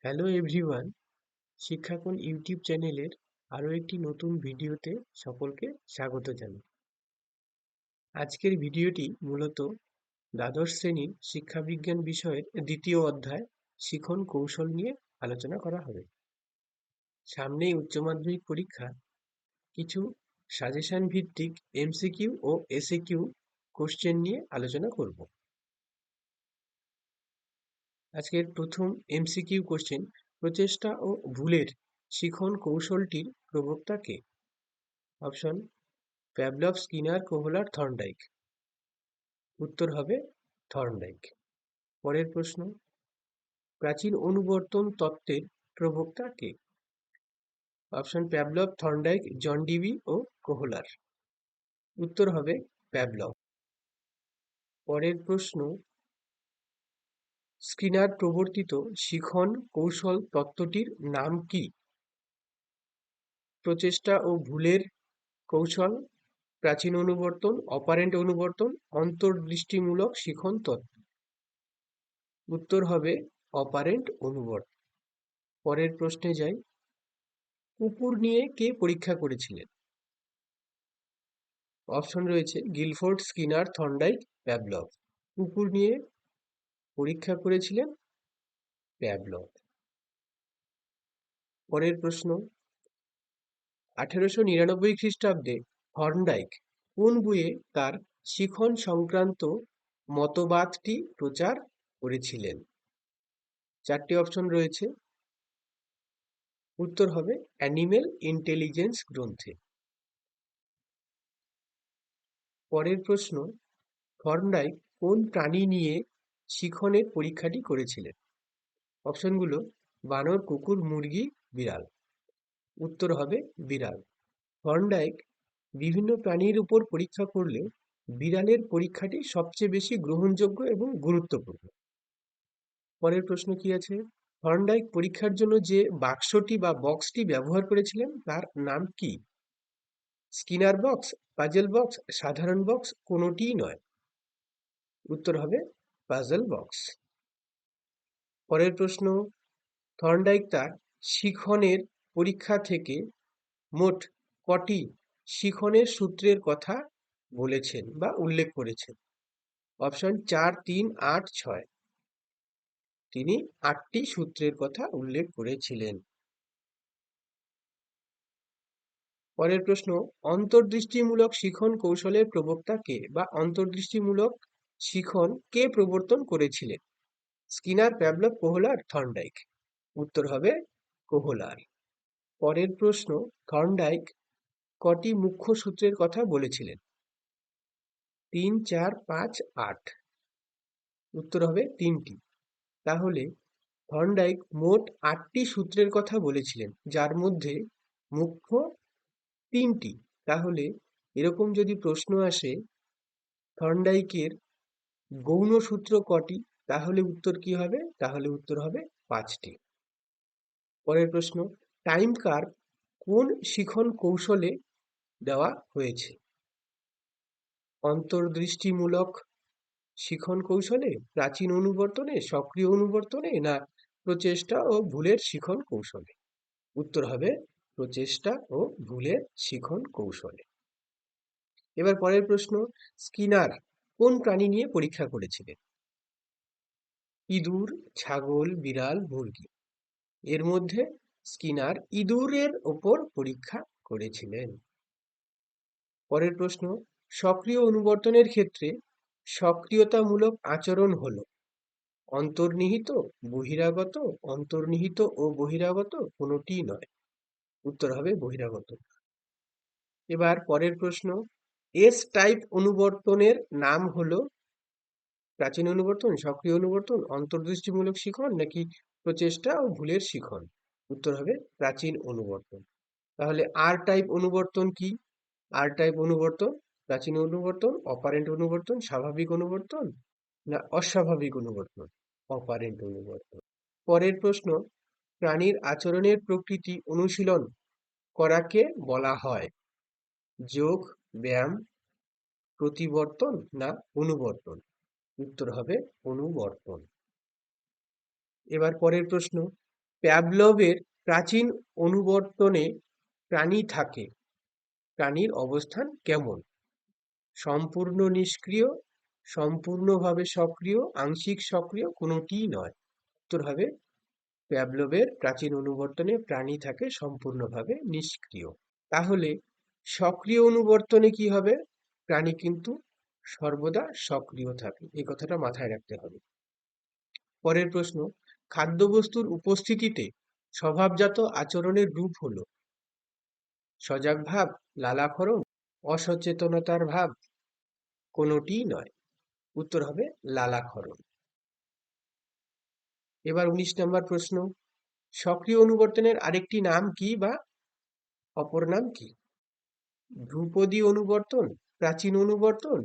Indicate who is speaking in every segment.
Speaker 1: Hello everyone, শিক্ষাকোণ YouTube চ্যানেলের আরও একটি নতুন ভিডিওতে সকলকে স্বাগত জানাই। আজকের ভিডিওটি মূলত দ্বাদশ শ্রেণীর শিক্ষাবিজ্ঞান বিষয়ের দ্বিতীয় অধ্যায় শিখন কৌশল নিয়ে আলোচনা করা হবে। সামনেই উচ্চ মাধ্যমিক পরীক্ষা, কিছু সাজেশন ভিত্তিক এমসিকিউ ও এসএকিউ কোশ্চেন নিয়ে আলোচনা করব। আজকের প্রথম এমসিকিউ কোশ্চেন, প্রচেষ্টা ও ভুলের শিখন কৌশলটির প্রবক্তা কে? Option: Pavlov, Skinner, Kohler, Thorndike. উত্তর হবে থর্নডাইক। পরের প্রশ্ন, প্রাচীন অনুবর্তন তত্ত্বের প্রবক্তা কে? অপশন: প্যাভলভ, থর্নডাইক, জন ডিবি ও কোহলার। উত্তর হবে প্যাভলভ। পরের প্রশ্ন, স্কিনার প্রবর্তিত শিখন কৌশল তত্ত্বটির নাম কি? প্রচেষ্টা ও ভুলের কৌশল, প্রাচীন অনুবর্তন, অপারেন্ট অনুবর্তন, অন্তর্দৃষ্টিমূলক শিখন তত্ত্ব। উত্তর হবে অপারেন্ট অনুবর্তন। পরের প্রশ্নে যাই, কুকুর নিয়ে কে পরীক্ষা করেছিলেন? অপশন রয়েছে গিলফোর্ড, স্কিনার, থর্নডাইক, প্যাভলভ। কুকুর নিয়ে পরীক্ষা করেছিলেন প্যাভলভ। পরের প্রশ্ন, 1899 খ্রিস্টাব্দে থর্নডাইক কোন বইয়ে তার শিখন সংক্রান্ত মতবাদটি প্রচার করেছিলেন? চারটি অপশন রয়েছে। উত্তর হবে অ্যানিমেল ইন্টেলিজেন্স গ্রন্থে। পরের প্রশ্ন, থর্নডাইক কোন প্রাণী নিয়ে শিখনের পরীক্ষাটি করেছিলেন? অপশনগুলো বানর, কুকুর, মুরগি, বিড়াল। উত্তর হবে বিড়াল। থর্নডাইক বিভিন্ন প্রাণীর উপর পরীক্ষা করলে বিড়ালের পরীক্ষাটি সবচেয়ে বেশি গ্রহণযোগ্য এবং গুরুত্বপূর্ণ। পরের প্রশ্ন কি আছে, থর্নডাইক পরীক্ষার জন্য যে বাক্সটি বা বক্সটি ব্যবহার করেছিলেন তার নাম কি? স্কিনার বক্স, পাজল বক্স, সাধারণ বক্স, কোনোটিই নয়। উত্তর হবে পাজল বক্স। পরের প্রশ্ন, থর্নডাইক তার শিখনের পরীক্ষা থেকে মোট কটি শিখনের সূত্রের কথা বলেছেন বা উল্লেখ করেছেন? অপশন 4, 3, 8, 6। তিনি 8টি সূত্রের কথা উল্লেখ করেছিলেন। পরের প্রশ্ন, অন্তর্দৃষ্টিমূলক শিখন কৌশলের প্রবক্তা কে বা অন্তর্দৃষ্টিমূলক শিখন কে প্রবর্তন করেছিলেন? Skinner, Pavlov, কোহলার, Thorndike. উত্তর হবে কোহলার। পরের প্রশ্ন, থর্নডাইক কটি মুখ্য সূত্রের কথা বলেছিলেন? 3, 4, 5, 8। উত্তর হবে 3টি। তাহলে থর্নডাইক মোট 8টি সূত্রের কথা বলেছিলেন, যার মধ্যে মুখ্য 3টি। তাহলে এরকম যদি প্রশ্ন আসে থর্নডাইকের গৌণ সূত্র কটি, তাহলে উত্তর কি হবে? তাহলে উত্তর হবে 5টি। পরের প্রশ্ন, টাইম কার্ভ কোন শিখন কৌশলে দেওয়া হয়েছে? অন্তর্দৃষ্টিমূলক শিখন কৌশলে, প্রাচীন অনুবর্তনে, সক্রিয় অনুবর্তনে, না প্রচেষ্টা ও ভুলের শিখন কৌশলে? উত্তর হবে প্রচেষ্টা ও ভুলের শিখন কৌশলে। এবার পরের প্রশ্ন, স্কিনার কোন প্রাণী নিয়ে পরীক্ষা করেছিলেন? ইঁদুর, ছাগল, বিড়াল, মুরগি। এর মধ্যে স্কিনার ইঁদুরের ওপর পরীক্ষা করেছিলেন। পরের প্রশ্ন, সক্রিয় অনুবর্তনের ক্ষেত্রে সক্রিয়তামূলক আচরণ হলো অন্তর্নিহিত, বহিরাগত, অন্তর্নিহিত ও বহিরাগত, কোনোটিই নয়। উত্তর হবে বহিরাগত। এবার পরের প্রশ্ন, এস টাইপ অনুবর্তনের নাম হলো প্রাচীন অনুবর্তন, সক্রিয় অনুবর্তন, অন্তর্দৃষ্টিমূলক শিখন, নাকি প্রচেষ্টা ও ভুলের শিখন? উত্তর হবে প্রাচীন অনুবর্তন। তাহলে আর টাইপ অনুবর্তন কি? আর টাইপ অনুবর্তন প্রাচীন অনুবর্তন, অপারেন্ট অনুবর্তন, স্বাভাবিক অনুবর্তন, না অস্বাভাবিক অনুবর্তন? অপারেন্ট অনুবর্তন। পরের প্রশ্ন, প্রাণীর আচরণের প্রকৃতি অনুশীলন করাকে বলা হয় যোগ, ব্যায়াম, প্রতিবর্তন, না অনুবর্তন? উত্তর হবে অনুবর্তন। এবার পরের প্রশ্ন, প্যাভলভের প্রাচীন অনুবর্তনে প্রাণীর অবস্থান কেমন? সম্পূর্ণ নিষ্ক্রিয়, সম্পূর্ণভাবে সক্রিয়, আংশিক সক্রিয়, কোনোটিই নয়। উত্তর হবে প্যাভলভের প্রাচীন অনুবর্তনে প্রাণী থাকে সম্পূর্ণভাবে নিষ্ক্রিয়। তাহলে সক্রিয় অনুবর্তনে কি হবে? প্রাণী কিন্তু সর্বদা সক্রিয় থাকে, এই কথাটা মাথায় রাখতে হবে। পরের প্রশ্ন, খাদ্যবস্তুর উপস্থিতিতে স্বভাবজাত আচরণের রূপ হলো সজাগ ভাব, লালাক্ষরণ, অসচেতনতার ভাব, কোনোটিই নয়। উত্তর হবে লালাক্ষরণ। এবার 19 নম্বর প্রশ্ন, সক্রিয় অনুবর্তনের আরেকটি নাম কি বা অপর নাম কি? ধ্রুপদী অনুবর্তন, প্রাচীন অনুবর্তন,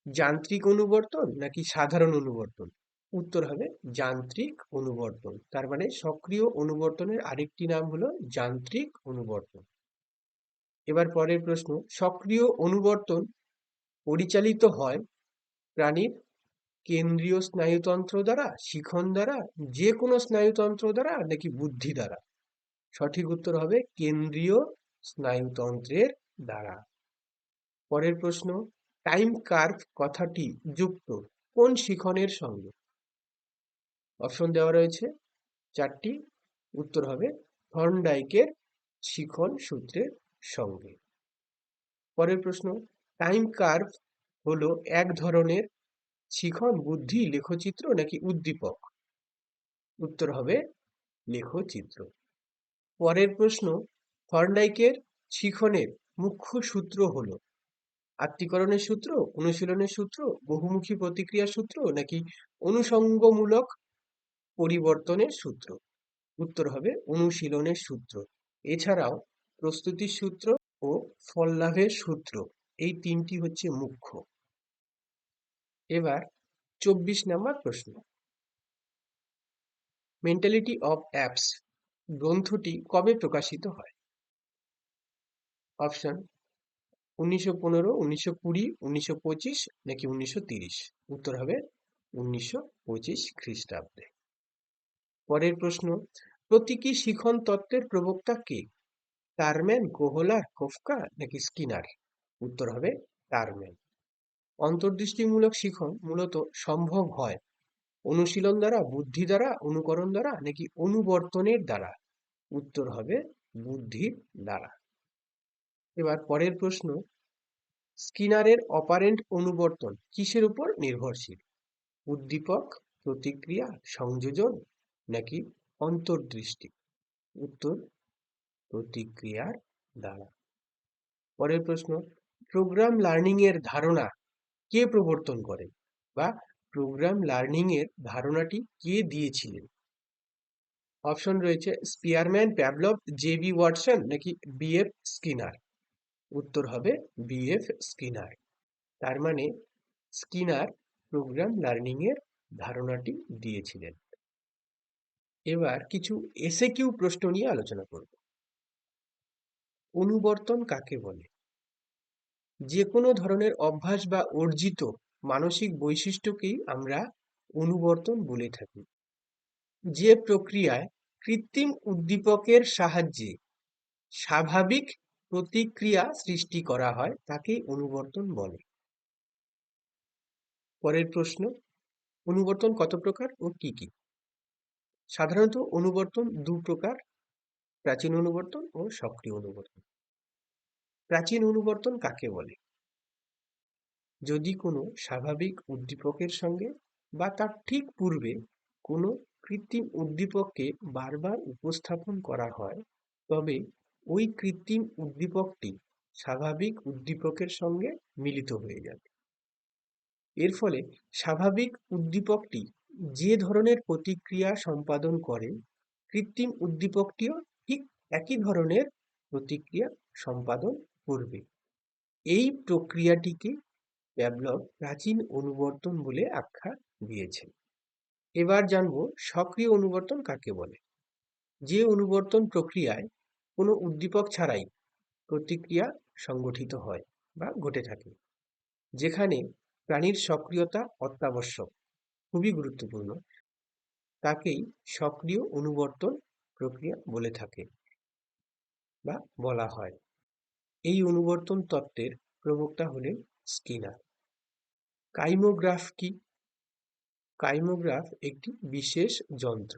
Speaker 1: যান্ত্রিক অনুবর্তন নাকি সাধারণ অনুবর্তন? উত্তর হবে যান্ত্রিক অনুবর্তন। তার মানে সক্রিয় অনুবর্তনের আরেকটি নাম হলো যান্ত্রিক অনুবর্তন। এবার পরের প্রশ্ন, সক্রিয় অনুবর্তন পরিচালিত হয় প্রাণীর কেন্দ্রীয় স্নায়ুতন্ত্র দ্বারা, শিখন দ্বারা, যে কোনো স্নায়ুতন্ত্র দ্বারা নাকি বুদ্ধি দ্বারা? সঠিক উত্তর হবে কেন্দ্রীয় স্নায়ুতন্ত্রের দ্বারা। পরের প্রশ্ন, টাইম কার্ভ কথাটি যুক্ত কোন শিখনের সঙ্গে? অপশন দেওয়া রয়েছে চারটি। উত্তর হবে থর্নডাইকের শিখন সূত্রের সঙ্গে। পরের প্রশ্ন, টাইম কার্ভ হলো এক ধরনের শিখন, বুদ্ধি, লেখচিত্র নাকি উদ্দীপক? উত্তর হবে লেখচিত্র। পরের প্রশ্ন, থর্নডাইকের শিখনের মুখ্য সূত্র হলো আত্তীকরণের সূত্র, অনুশীলনের সূত্র, বহুমুখী প্রতিক্রিয়া সূত্র নাকি অনুষঙ্গমূলক পরিবর্তনের সূত্র? উত্তর হবে অনুশীলনের সূত্র। এছাড়াও প্রস্তুতির সূত্র ও ফল লাভের সূত্র, এই তিনটি হচ্ছে মুখ্য। এবার 24 নম্বর প্রশ্ন, মেন্টালিটি অফ অ্যাপস গ্রন্থটি কবে প্রকাশিত হয়? অপশন 1915, 1920, 1925 নাকি 1930? উত্তর হবে 1925 খ্রিস্টাব্দে। পরের প্রশ্ন, প্রতীকী শিখন তত্ত্বের প্রবক্তা কে? টারম্যান, কোহলার, কোফকা নাকি স্কিনার? উত্তর হবে টারম্যান। অন্তর্দৃষ্টিমূলক শিখন মূলত সম্ভব হয় অনুশীলন দ্বারা, বুদ্ধি দ্বারা, অনুকরণ দ্বারা নাকি অনুবর্তনের দ্বারা? উত্তর হবে বুদ্ধির দ্বারা। এবার পরের প্রশ্ন, স্কিনারের অপারেন্ট অনুবর্তন কিসের উপর নির্ভরশীল? উদ্দীপক, প্রতিক্রিয়া, সংযোজন নাকি অন্তর্দৃষ্টি? উত্তর প্রতিক্রিয়ার দ্বারা। পরের প্রশ্ন, প্রোগ্রাম লার্নিং এর ধারণা কে প্রবর্তন করেন বা প্রোগ্রাম লার্নিং এর ধারণাটি কে দিয়েছিলেন? অপশন রয়েছে স্পিয়ারম্যান, প্যাভলভ, জে.বি. ওয়াটসন নাকি বি.এফ. স্কিনার? উত্তর হবে বি.এফ. স্কিনার। তার মানে স্কিনার প্রোগ্রাম লার্নিং এর ধারণাটি দিয়েছিলেন। এবার কিছু এসএকিউ প্রশ্ন নিয়ে আলোচনা করব। অনুবর্তন কাকে বলে? যে কোনো ধরনের অভ্যাস বা অর্জিত মানসিক বৈশিষ্ট্যকেই আমরা অনুবর্তন বলে থাকি। যে প্রক্রিয়ায় কৃত্রিম উদ্দীপকের সাহায্যে স্বাভাবিক প্রতিক্রিয়া সৃষ্টি করা হয় তাকেই অনুবর্তন বলে। পরের প্রশ্ন, অনুবর্তন কত প্রকার ও কি কি? সাধারণত অনুবর্তন দু প্রকার, প্রাচীন অনুবর্তন ও সক্রিয় অনুবর্তন। প্রাচীন অনুবর্তন কাকে বলে? যদি কোনো স্বাভাবিক উদ্দীপকের সঙ্গে বা তার ঠিক পূর্বে কোনো কৃত্রিম উদ্দীপককে বারবার উপস্থাপন করা হয়, তবে ওই কৃত্রিম উদ্দীপকটি স্বাভাবিক উদ্দীপকের সঙ্গে মিলিত হয়ে যাবে। এর ফলে স্বাভাবিক উদ্দীপকটি যে ধরনের প্রতিক্রিয়া সম্পাদন করে, কৃত্রিম উদ্দীপকটিও ঠিক একই ধরনের প্রতিক্রিয়া সম্পাদন করবে। এই প্রক্রিয়াটিকে প্যাভলভ প্রাচীন অনুবর্তন বলে আখ্যা দিয়েছেন। এবার জানবো সক্রিয় অনুবর্তন কাকে বলে। যে অনুবর্তন প্রক্রিয়ায় কোনো উদ্দীপক ছাড়াই প্রতিক্রিয়া সংগঠিত হয় বা ঘটে থাকে, যেখানে প্রাণীর সক্রিয়তা অত্যাবশ্যক, খুবই গুরুত্বপূর্ণ, তাকেই সক্রিয় অনুবর্তন প্রক্রিয়া বলে থাকে বা বলা হয়। এই অনুবর্তন তত্ত্বের প্রবক্তা হলেন স্কিনার। কাইমোগ্রাফ কি? কাইমোগ্রাফ একটি বিশেষ যন্ত্র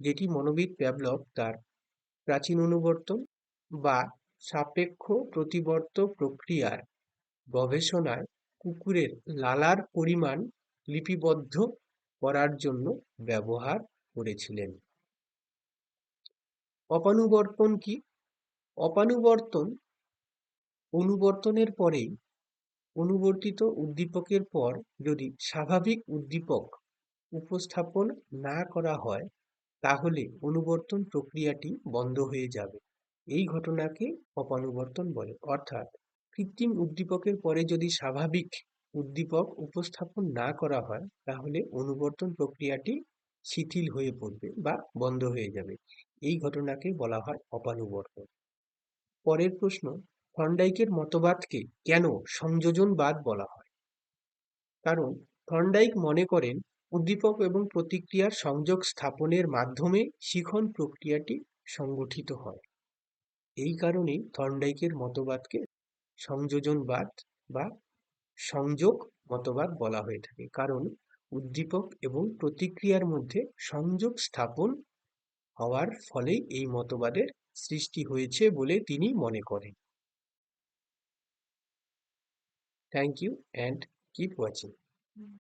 Speaker 1: যেটি মনোবিদ প্যাভলভ তার প্রাচীন অনুবর্তন বা সাপেক্ষ প্রতিবর্ত প্রক্রিয়ার গবেষণায় কুকুরের লালার পরিমাণ লিপিবদ্ধ করার জন্য ব্যবহার করেছিলেন। অপানুবর্তন কি? অপানুবর্তন অনুবর্তনের পরেই অনুবর্তিত উদ্দীপকের পর যদি স্বাভাবিক উদ্দীপক উপস্থাপন না করা হয় তাহলে অনুবর্তন প্রক্রিয়াটি বন্ধ হয়ে যাবে। এই ঘটনাকে অপানুবর্তন বলে। অর্থাৎ কৃত্রিম উদ্দীপকের পরে যদি স্বাভাবিক উদ্দীপক উপস্থাপন না করা হয় তাহলে অনুবর্তন প্রক্রিয়াটি শিথিল হয়ে পড়বে বা বন্ধ হয়ে যাবে। এই ঘটনাকে বলা হয় অপানুবর্তন। পরের প্রশ্ন, থর্নডাইকের মতবাদকে কেন সংযোজনবাদ বলা হয়? কারণ থর্নডাইক মনে করেন উদ্দীপক এবং প্রতিক্রিয়ার সংযোগ স্থাপনের মাধ্যমে শিখন প্রক্রিয়াটি সংগঠিত হয়। এই কারণেই থর্নডাইকের মতবাদকে সংযোজনবাদ বা সংযোগ মতবাদ বলা হয়ে থাকে, কারণ উদ্দীপক এবং প্রতিক্রিয়ার মধ্যে সংযোগ স্থাপন হওয়ার ফলেই এই মতবাদের সৃষ্টি হয়েছে বলে তিনি মনে করেন। Thank you and keep watching.